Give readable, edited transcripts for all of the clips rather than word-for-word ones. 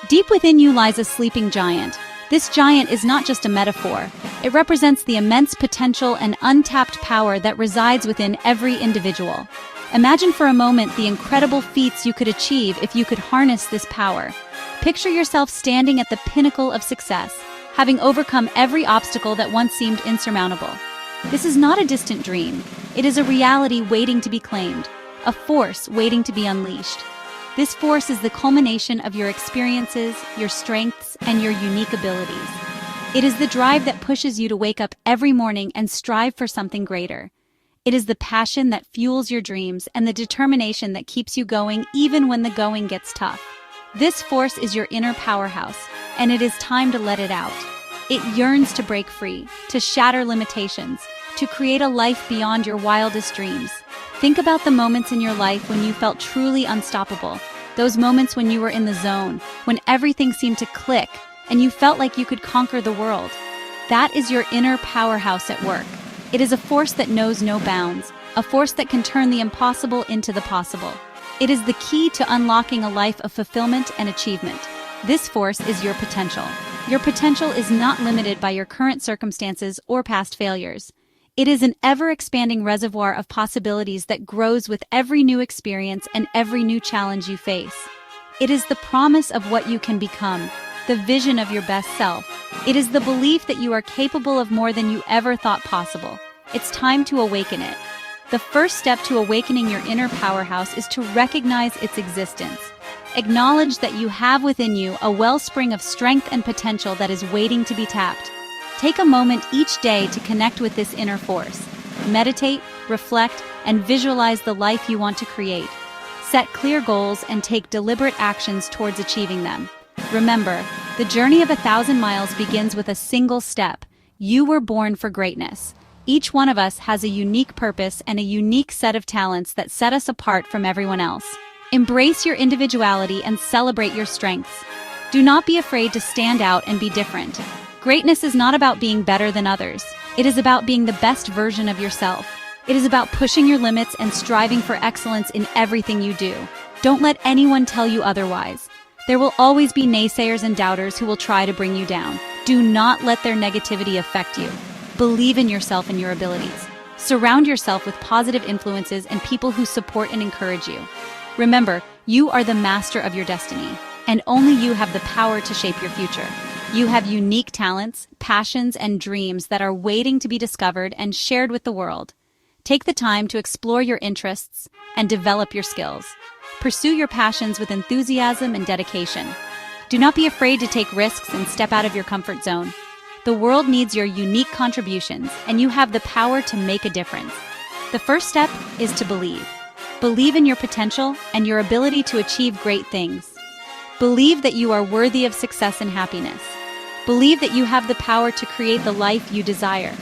Deep within you lies a sleeping giant. This giant is not just a metaphor. It represents the immense potential and untapped power that resides within every individual. Imagine for a moment the incredible feats you could achieve if you could harness this power. Picture yourself standing at the pinnacle of success, having overcome every obstacle that once seemed insurmountable. This is not a distant dream. It is a reality waiting to be claimed, a force waiting to be unleashed. This force is the culmination of your experiences, your strengths, and your unique abilities. It is the drive that pushes you to wake up every morning and strive for something greater. It is the passion that fuels your dreams and the determination that keeps you going even when the going gets tough. This force is your inner powerhouse, and it is time to let it out. It yearns to break free, to shatter limitations, to create a life beyond your wildest dreams. Think about the moments in your life when you felt truly unstoppable. Those moments when you were in the zone, when everything seemed to click, and you felt like you could conquer the world. That is your inner powerhouse at work. It is a force that knows no bounds, a force that can turn the impossible into the possible. It is the key to unlocking a life of fulfillment and achievement. This force is your potential. Your potential is not limited by your current circumstances or past failures. It is an ever-expanding reservoir of possibilities that grows with every new experience and every new challenge you face. It is the promise of what you can become, the vision of your best self. It is the belief that you are capable of more than you ever thought possible. It's time to awaken it. The first step to awakening your inner powerhouse is to recognize its existence. Acknowledge that you have within you a wellspring of strength and potential that is waiting to be tapped. Take a moment each day to connect with this inner force. Meditate, reflect, and visualize the life you want to create. Set clear goals and take deliberate actions towards achieving them. Remember, the journey of 1,000 miles begins with a single step. You were born for greatness. Each one of us has a unique purpose and a unique set of talents that set us apart from everyone else. Embrace your individuality and celebrate your strengths. Do not be afraid to stand out and be different. Greatness is not about being better than others. It is about being the best version of yourself. It is about pushing your limits and striving for excellence in everything you do. Don't let anyone tell you otherwise. There will always be naysayers and doubters who will try to bring you down. Do not let their negativity affect you. Believe in yourself and your abilities. Surround yourself with positive influences and people who support and encourage you. Remember, you are the master of your destiny, and only you have the power to shape your future. You have unique talents, passions, and dreams that are waiting to be discovered and shared with the world. Take the time to explore your interests and develop your skills. Pursue your passions with enthusiasm and dedication. Do not be afraid to take risks and step out of your comfort zone. The world needs your unique contributions, and you have the power to make a difference. The first step is to believe. Believe in your potential and your ability to achieve great things. Believe that you are worthy of success and happiness. Believe that you have the power to create the life you desire.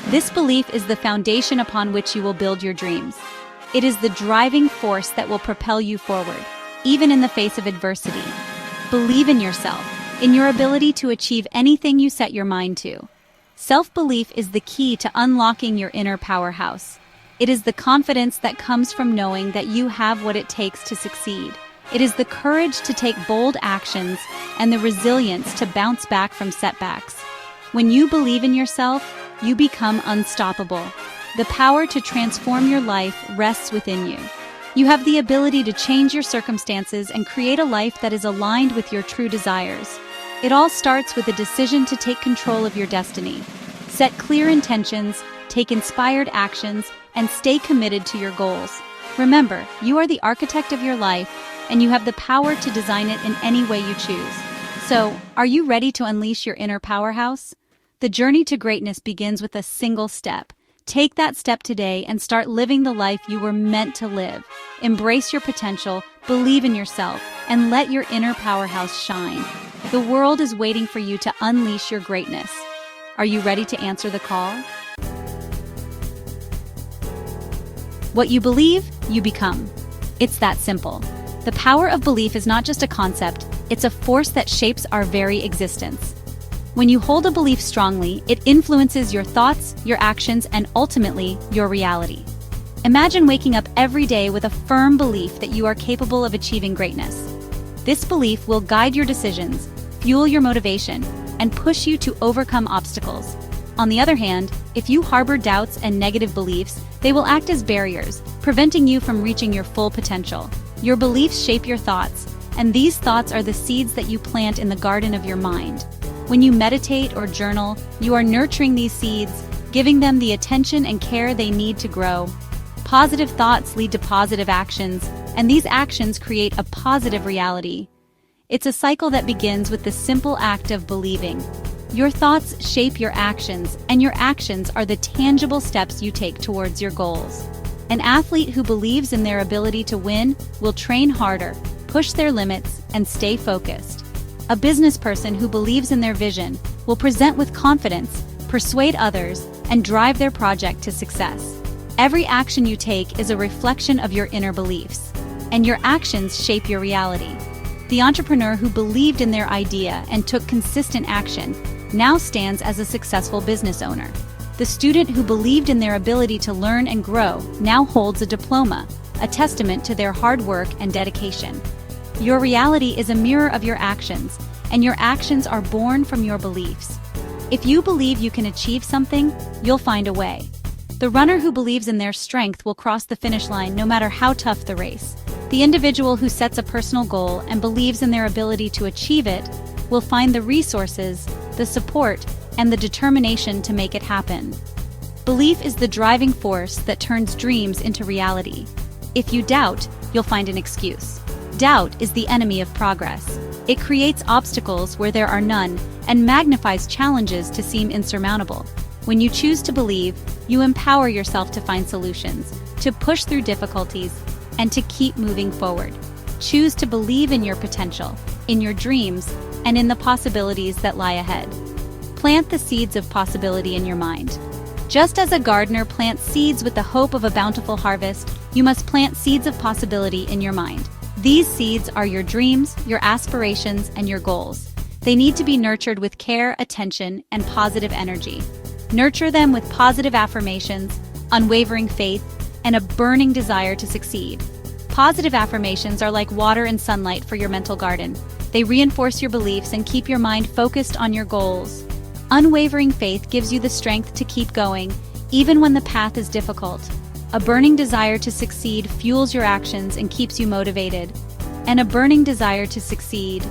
This belief is the foundation upon which you will build your dreams. It is the driving force that will propel you forward, even in the face of adversity. Believe in yourself, in your ability to achieve anything you set your mind to. Self-belief is the key to unlocking your inner powerhouse. It is the confidence that comes from knowing that you have what it takes to succeed. It is the courage to take bold actions and the resilience to bounce back from setbacks. When you believe in yourself, you become unstoppable. The power to transform your life rests within you. You have the ability to change your circumstances and create a life that is aligned with your true desires. It all starts with a decision to take control of your destiny. Set clear intentions, take inspired actions, and stay committed to your goals. Remember, you are the architect of your life, and you have the power to design it in any way you choose. So, are you ready to unleash your inner powerhouse? The journey to greatness begins with a single step. Take that step today and start living the life you were meant to live. Embrace your potential, believe in yourself, and let your inner powerhouse shine. The world is waiting for you to unleash your greatness. Are you ready to answer the call? What you believe, you become. It's that simple. The power of belief is not just a concept, it's a force that shapes our very existence. When you hold a belief strongly, it influences your thoughts, your actions, and ultimately, your reality. Imagine waking up every day with a firm belief that you are capable of achieving greatness. This belief will guide your decisions, fuel your motivation, and push you to overcome obstacles. On the other hand, if you harbor doubts and negative beliefs, they will act as barriers, preventing you from reaching your full potential. Your beliefs shape your thoughts, and these thoughts are the seeds that you plant in the garden of your mind. When you meditate or journal, you are nurturing these seeds, giving them the attention and care they need to grow. Positive thoughts lead to positive actions, and these actions create a positive reality. It's a cycle that begins with the simple act of believing. Your thoughts shape your actions, and your actions are the tangible steps you take towards your goals. An athlete who believes in their ability to win will train harder, push their limits, and stay focused. A business person who believes in their vision will present with confidence, persuade others, and drive their project to success. Every action you take is a reflection of your inner beliefs, and your actions shape your reality. The entrepreneur who believed in their idea and took consistent action now stands as a successful business owner. The student who believed in their ability to learn and grow now holds a diploma, a testament to their hard work and dedication. Your reality is a mirror of your actions, and your actions are born from your beliefs. If you believe you can achieve something, you'll find a way. The runner who believes in their strength will cross the finish line no matter how tough the race. The individual who sets a personal goal and believes in their ability to achieve it will find the resources, the support, and the determination to make it happen. Belief is the driving force that turns dreams into reality. If you doubt, you'll find an excuse. Doubt is the enemy of progress. It creates obstacles where there are none and magnifies challenges to seem insurmountable. When you choose to believe, you empower yourself to find solutions, to push through difficulties, and to keep moving forward. Choose to believe in your potential, in your dreams, and in the possibilities that lie ahead. Plant the seeds of possibility in your mind. Just as a gardener plants seeds with the hope of a bountiful harvest, you must plant seeds of possibility in your mind. These seeds are your dreams, your aspirations, and your goals. They need to be nurtured with care, attention, and positive energy. Nurture them with positive affirmations, unwavering faith, and a burning desire to succeed. Positive affirmations are like water and sunlight for your mental garden. They reinforce your beliefs and keep your mind focused on your goals. Unwavering faith gives you the strength to keep going, even when the path is difficult. A burning desire to succeed fuels your actions and keeps you motivated. And a burning desire to succeed.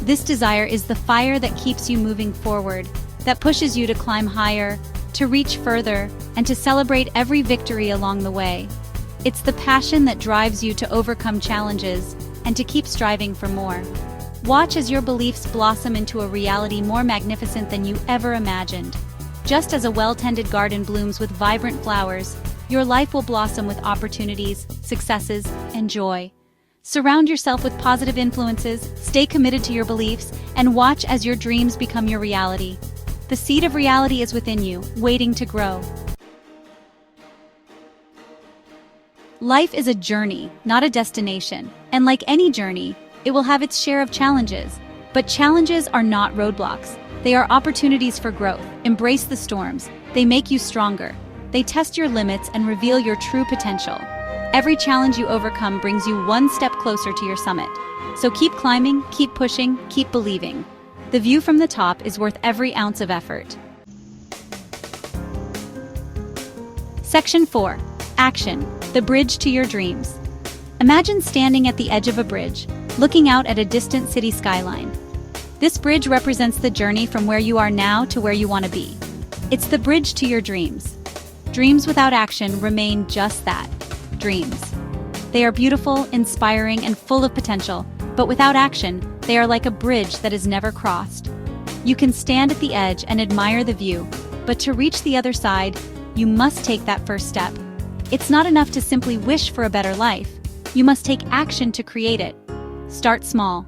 This desire is the fire that keeps you moving forward, that pushes you to climb higher, to reach further, and to celebrate every victory along the way. It's the passion that drives you to overcome challenges and to keep striving for more. Watch as your beliefs blossom into a reality more magnificent than you ever imagined. Just as a well-tended garden blooms with vibrant flowers, your life will blossom with opportunities, successes, and joy. Surround yourself with positive influences, stay committed to your beliefs, and watch as your dreams become your reality. The seed of reality is within you, waiting to grow. Life is a journey, not a destination, and like any journey, it will have its share of challenges. But challenges are not roadblocks. They are opportunities for growth. Embrace the storms. They make you stronger. They test your limits and reveal your true potential. Every challenge you overcome brings you one step closer to your summit. So keep climbing, keep pushing, keep believing. The view from the top is worth every ounce of effort. Section 4. Action. The bridge to your dreams. Imagine standing at the edge of a bridge, looking out at a distant city skyline. This bridge represents the journey from where you are now to where you want to be. It's the bridge to your dreams. Dreams without action remain just that, dreams. They are beautiful, inspiring, and full of potential, but without action, they are like a bridge that is never crossed. You can stand at the edge and admire the view, but to reach the other side, you must take that first step. It's not enough to simply wish for a better life. You must take action to create it. Start small.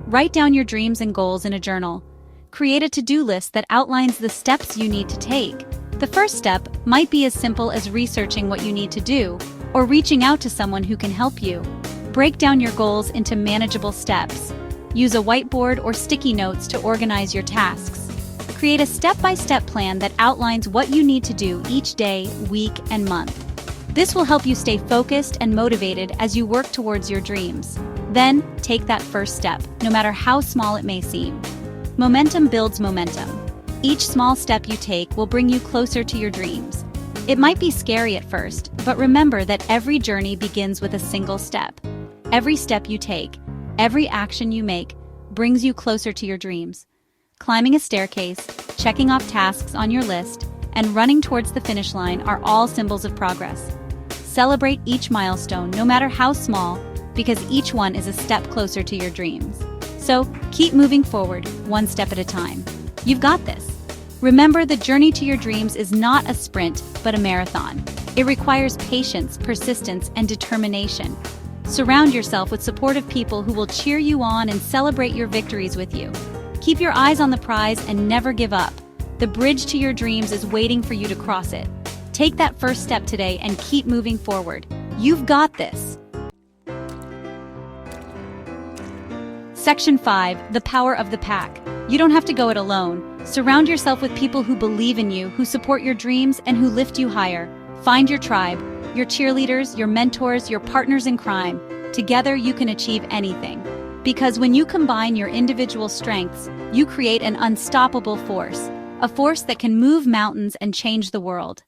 Write down your dreams and goals in a journal. Create a to-do list that outlines the steps you need to take. The first step might be as simple as researching what you need to do, or reaching out to someone who can help you. Break down your goals into manageable steps. Use a whiteboard or sticky notes to organize your tasks. Create a step-by-step plan that outlines what you need to do each day, week, and month. This will help you stay focused and motivated as you work towards your dreams. Then, take that first step, no matter how small it may seem. Momentum builds momentum. Each small step you take will bring you closer to your dreams. It might be scary at first, but remember that every journey begins with a single step. Every step you take, every action you make, brings you closer to your dreams. Climbing a staircase, checking off tasks on your list, and running towards the finish line are all symbols of progress. Celebrate each milestone, no matter how small, because each one is a step closer to your dreams. So, keep moving forward, one step at a time. You've got this. Remember, the journey to your dreams is not a sprint, but a marathon. It requires patience, persistence, and determination. Surround yourself with supportive people who will cheer you on and celebrate your victories with you. Keep your eyes on the prize and never give up. The bridge to your dreams is waiting for you to cross it. Take that first step today and keep moving forward. You've got this. Section 5. The power of the pack. You don't have to go it alone. Surround yourself with people who believe in you, who support your dreams, and who lift you higher. Find your tribe, your cheerleaders, your mentors, your partners in crime. Together, you can achieve anything. Because when you combine your individual strengths, you create an unstoppable force. A force that can move mountains and change the world.